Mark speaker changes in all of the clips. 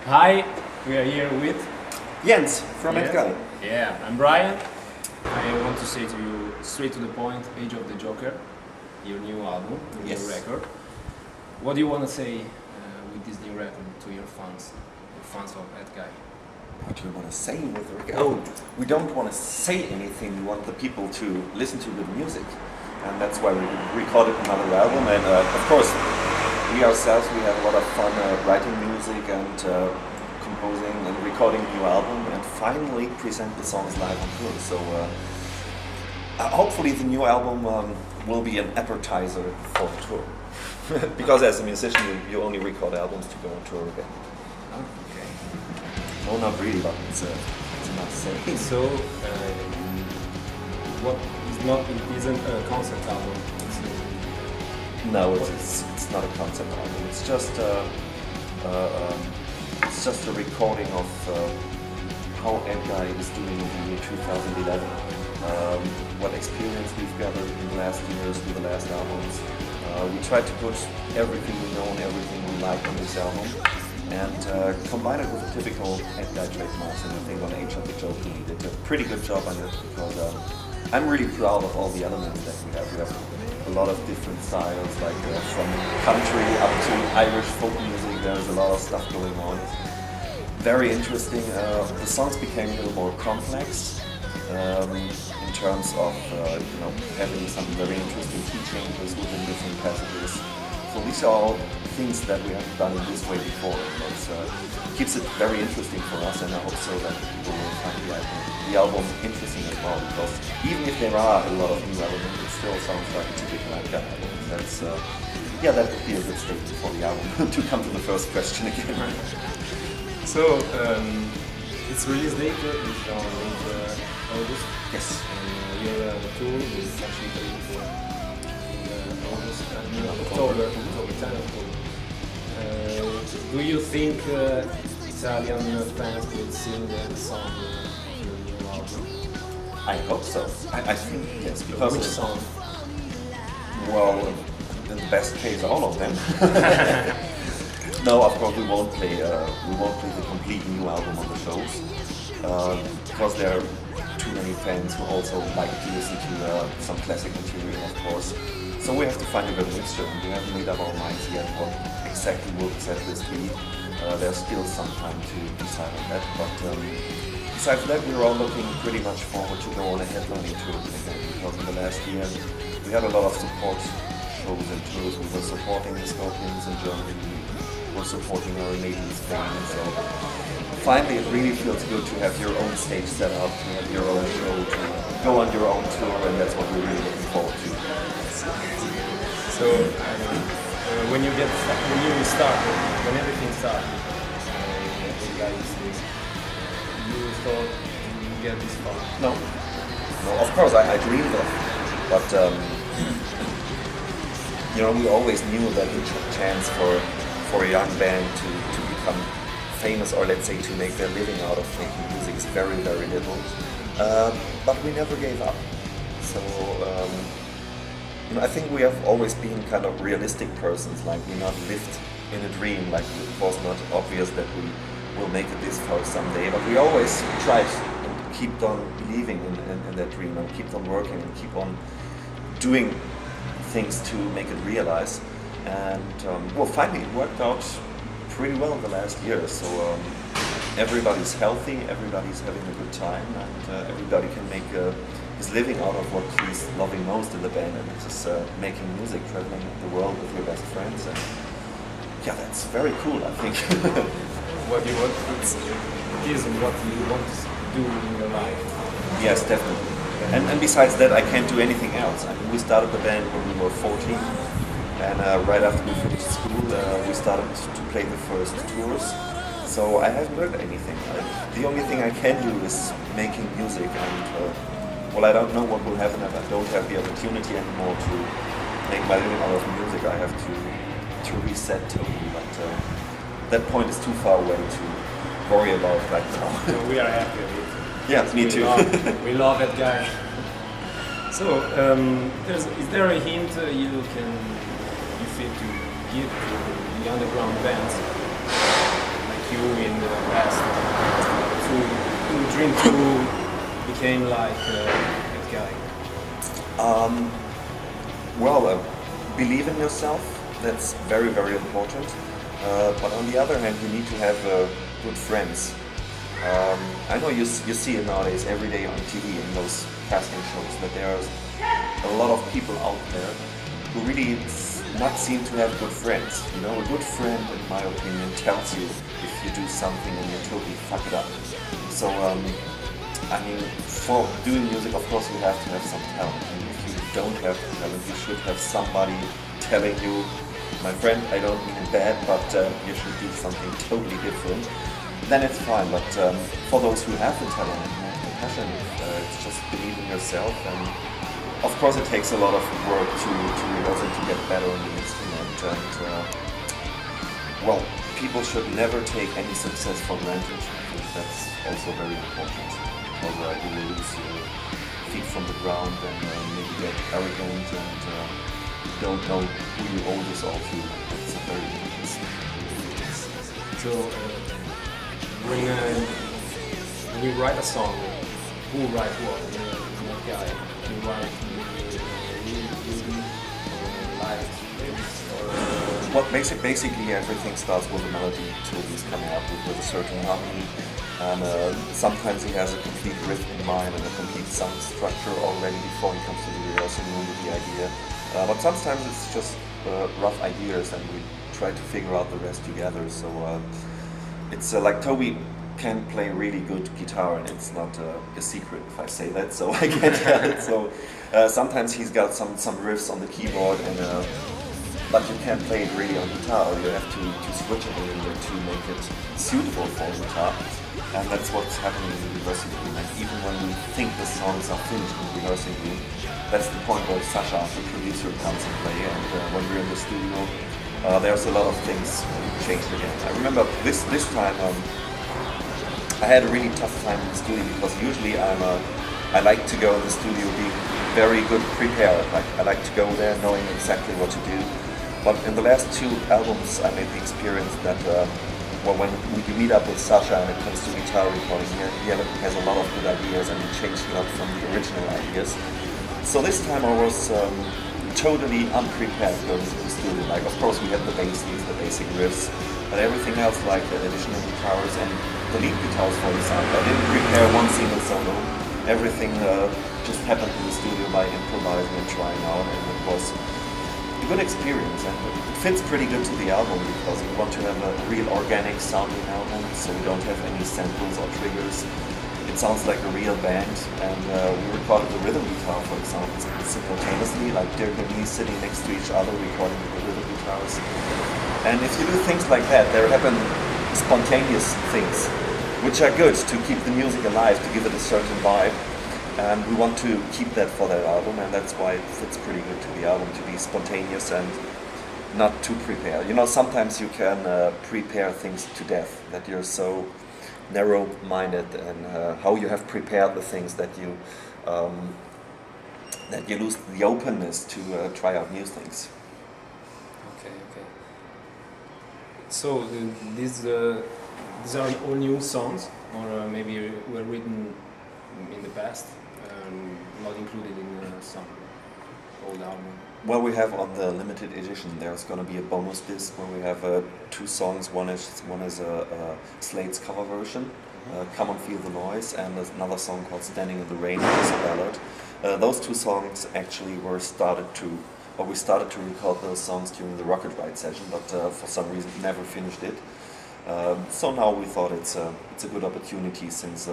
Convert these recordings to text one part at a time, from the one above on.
Speaker 1: Hi, we are here with
Speaker 2: Jens from
Speaker 1: Yes.
Speaker 2: Edguy.
Speaker 1: Yeah, I'm Brian. I want to say to you straight to the point, Age of the Joker, your new album, your
Speaker 2: Yes.
Speaker 1: new record. What do you want to say with this new record to your fans of Edguy?
Speaker 2: What do we want to say with the record? Oh, we don't want to say anything. We want the people to listen to good music. And that's why we recorded another album. And of course, we ourselves, we have a lot of fun writing music and composing and recording a new album and finally present the songs live on tour. So hopefully the new album will be an appetizer for the tour. Because as a musician, you only record albums to go on tour again.
Speaker 1: Okay.
Speaker 2: No, not really, but it's a nice saying.
Speaker 1: So, what is not? It isn't a concept album.
Speaker 2: No, it's not a concept album. It's just a recording of how Edguy is doing in the year 2011. What experience we've gathered in the last years with the last albums. We tried to put everything we know and everything we like on this album and combine it with the typical Edguy trademarks. And I think on Age of the Joker we did a pretty good job on it because I'm really proud of all the elements that we have. We have a lot of different styles, like from country up to Irish folk music. There's a lot of stuff going on. Very interesting. The songs became a little more complex in terms of having some very interesting key changes within different passages. So these are all things that we haven't done in this way before. It keeps it very interesting for us, and I hope so that people will find the album interesting as well. Because even if there are a lot of new elements, it still sounds like a typical Edguy album. That would be a good statement for the album. To come to the first question again.
Speaker 1: So, its release date is on August.
Speaker 2: Yes.
Speaker 1: And your tour is actually for August and October, 10 October. Do you think Italian fans will sing the song in your new album?
Speaker 2: I hope so. I think yes, because
Speaker 1: Which song?
Speaker 2: Well, in the best case, all of them. No, of course we won't play the complete new album on the shows because there are too many fans who also like to listen to some classic material, of course. So we have to find a good mixture, and we haven't made up our minds yet what exactly will set this be. There's still some time to decide on that, but besides that, we're all looking pretty much forward to go on a headlining tour again, because in the last year we had a lot of support shows and tours. We were supporting the Scorpions in Germany, we were supporting our neighbor in Spain, so finally it really feels good to have your own stage set up, to have your own show, to go on your own tour, and that's what we're really looking forward to.
Speaker 1: So, when you start, when everything started, you thought you get this far?
Speaker 2: No, of course I dreamed of, but we always knew that the chance for a young band to become famous, or let's say to make their living out of making music, is very, very little. But we never gave up. So I think we have always been kind of realistic persons. Like we not lived in a dream. Like it was not obvious that we will make it this far someday. But we always tried and keep on believing in that dream and keep on working and keep on doing things to make it realize. And finally it worked out pretty well in the last year. So everybody's healthy, everybody's having a good time, and everybody can make his living out of what he's loving most in the band, and it's just making music, traveling the world with your best friends. And that's very cool, I think.
Speaker 1: What you want, it is what you want to do in your life.
Speaker 2: Yes, definitely. And besides that, I can't do anything else. I mean, we started the band when we were 14, and right after we finished school, we started to play the first tours. So I haven't learned anything. The only thing I can do is making music, and I don't know what will happen if I don't have the opportunity anymore to make my living out of music. I have to reset totally, but that point is too far away to worry about right now.
Speaker 1: We are happy with it.
Speaker 2: Yeah, me too.
Speaker 1: We love that guy. So, is there a hint you feel to give to the underground bands like you in the past to dream to became like Edguy?
Speaker 2: Well, believe in yourself. That's very, very important. But on the other hand, you need to have good friends. I know you see it nowadays every day on TV in those casting shows that there's a lot of people out there who really not seem to have good friends. You know, a good friend, in my opinion, tells you if you do something and you totally fuck it up. So, I mean, for doing music, of course, you have to have some talent. And if you don't have talent, you should have somebody telling you, my friend, I don't mean it bad, but you should do something totally different. Then it's fine. But for those who have the talent and have the passion, it's just believe in yourself. And of course, it takes a lot of work to also to get better on the instrument. And well, people should never take any success for granted. I think that's also very important. Otherwise, you will lose your feet from the ground and maybe get arrogant and don't know who you owe this all to. That's a very important thing.
Speaker 1: So, when you write a song, who write what? What guy? You write live or
Speaker 2: Well, basically everything starts with a melody. Toby's coming up with a certain harmony. And sometimes he has a complete riff in mind and a complete sound structure already before he comes to the rehearsal room with the idea. But sometimes it's just rough ideas and we try to figure out the rest together. So it's like Toby can play really good guitar and it's not a secret if I say that, so I can't tell it. So sometimes he's got some riffs on the keyboard and but you can't play it really on guitar, or you have to switch it a little bit to make it suitable for guitar. And that's what's happening in the rehearsing room. And even when we think the songs are finished in the rehearsing room, that's the point where Sasha, the producer, comes and play. And when we're in the studio, there's a lot of things changed again. I remember this time I had a really tough time in the studio because usually I like to go in the studio being very good prepared. Like I like to go there knowing exactly what to do. But in the last two albums, I made the experience that well, when you meet up with Sasha and it comes to guitar recording, he has a lot of good ideas and he changed a lot from the original ideas. So this time I was totally unprepared going to the studio. Like, of course, we had the basics, the basic riffs, but everything else, like additional guitars and the lead guitars, for example, I didn't prepare one single solo. Everything just happened in the studio by improvising and trying out, and it was a good experience. And it fits pretty good to the album because we want to have a real organic sounding album, so we don't have any samples or triggers. It sounds like a real band, and we recorded the rhythm guitar, for example, simultaneously, like Dirk and me sitting next to each other recording the rhythm guitars. And if you do things like that, there happen spontaneous things, which are good to keep the music alive, to give it a certain vibe. And we want to keep that for that album, and that's why it fits pretty good to the album, to be spontaneous and not too prepared. You know, sometimes you can prepare things to death, that you're so narrow-minded, and how you have prepared the things that you lose the openness to try out new things.
Speaker 1: Okay. So these are all new songs, or maybe were written in the past, not included in some old album?
Speaker 2: Well, we have on the limited edition, there's going to be a bonus disc where we have two songs. One is a Slade's cover version, Come and Feel the Noise, and there's another song called Standing in the Rain, which is a ballad. Those two songs actually we started to record those songs during the Rocket Ride session, but for some reason never finished it. So now we thought it's a good opportunity, since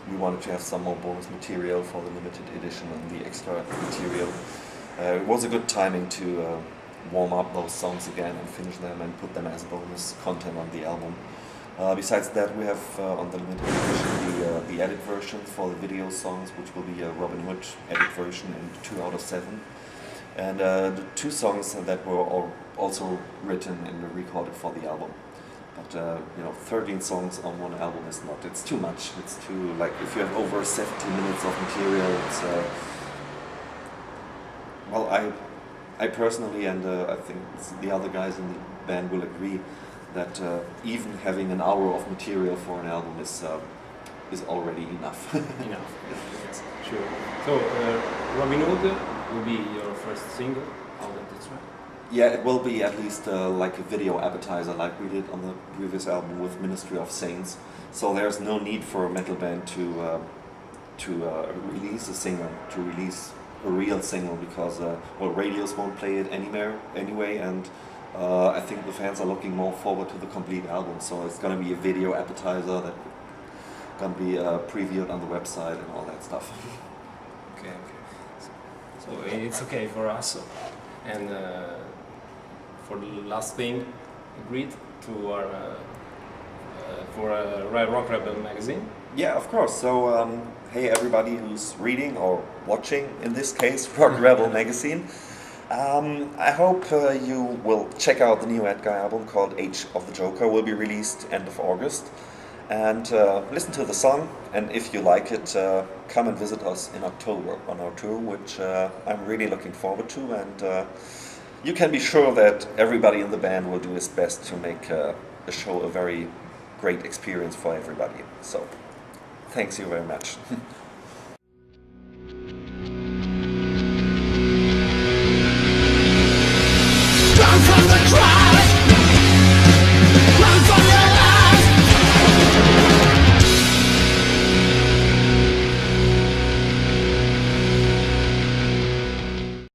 Speaker 2: we wanted to have some more bonus material for the limited edition and the extra material. It was a good timing to warm up those songs again and finish them and put them as bonus content on the album. Besides that, we have on the limited edition the edit version for the video songs, which will be a Robin Hood edit version in 2 out of 7. And the two songs that were also written and recorded for the album. But 13 songs on one album is not. It's too much. It's too, like, if you have over 70 minutes of material, it's well, I personally, and I think the other guys in the band will agree, that even having an hour of material for an album is already enough.
Speaker 1: Enough. Yes, sure. So, Robin Hood will be your first single out of the track?
Speaker 2: Yeah, it will be at least like a video appetizer, like we did on the previous album with Ministry of Saints. So there's no need for a metal band to release a single, to release a real single, because well, radios won't play it anyway, and I think the fans are looking more forward to the complete album. So it's gonna be a video appetizer that gonna be previewed on the website and all that stuff.
Speaker 1: Okay, okay. So it's okay for us. And for the last thing, agreed to our for Rock Rebel magazine.
Speaker 2: Yeah, of course. So, hey everybody who's reading or watching, in this case, Rock Rebel magazine. I hope you will check out the new Edguy album called Age of the Joker. Will be released end of August. And listen to the song, and if you like it, come and visit us in October on our tour, which I'm really looking forward to. And you can be sure that everybody in the band will do his best to make the show a very great experience for everybody. So, thanks you very much.